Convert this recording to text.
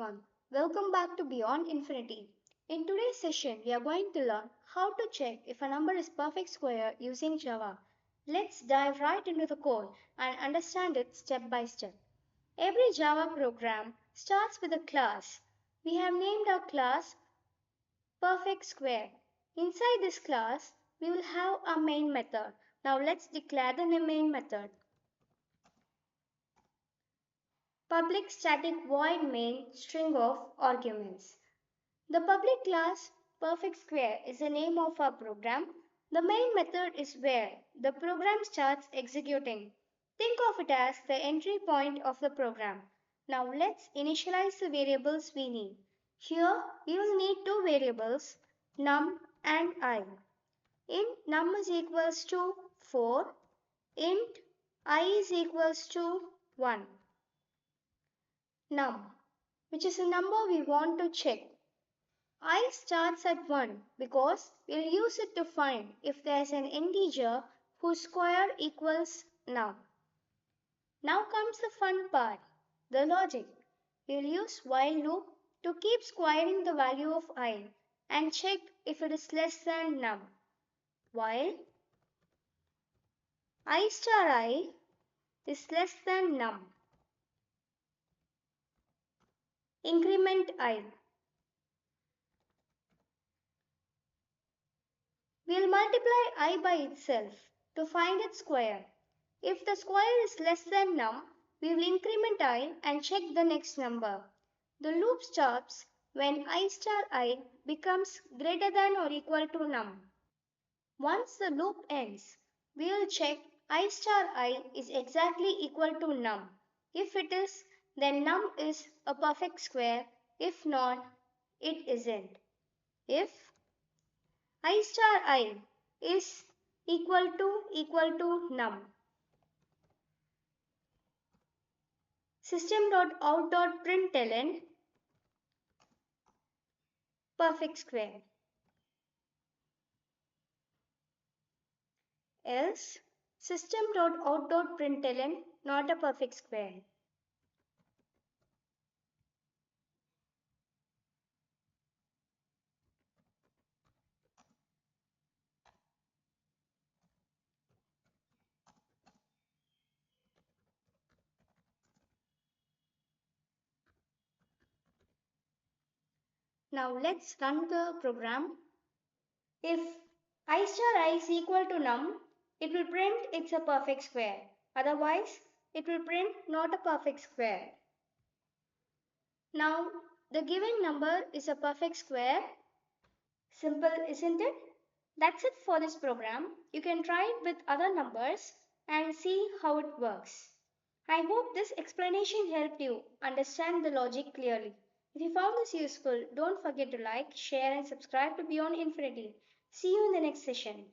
everyone. Welcome back to Beyond Infinity. In today's session, we are going to learn how to check if a number is perfect square using Java. Let's dive right into the code and understand it step by step. Every Java program starts with a class. We have named our class Perfect Square. Inside this class, we will have a main method. Now let's declare the main method. Public static void main string of arguments. The public class perfect square is the name of our program. The main method is where the program starts executing. Think of it as the entry point of the program. Now let's initialize the variables we need. Here we will need two variables, num and I. Int num is equals to 4, int I is equals to 1. Num, which is a number we want to check. I starts at 1 because we'll use it to find if there's an integer whose square equals num. Now comes the fun part, the logic. We'll use while loop to keep squaring the value of I and check if it is less than num. While I star I is less than num. Increment I. We'll multiply I by itself to find its square. If the square is less than num, we will increment I and check the next number. The loop stops when I star I becomes greater than or equal to num. Once the loop ends, we will check I star I is exactly equal to num. If it is, then num is a perfect square. If not, it isn't. If I star I is equal to num. System.out.println perfect square. Else system.out.println not a perfect square. Now let's run the program. If I star I is equal to num, it will print it's a perfect square. Otherwise, it will print not a perfect square. Now, the given number is a perfect square. Simple, isn't it? That's it for this program. You can try it with other numbers and see how it works. I hope this explanation helped you understand the logic clearly. If you found this useful, don't forget to like, share and subscribe to Beyond Infinity. See you in the next session.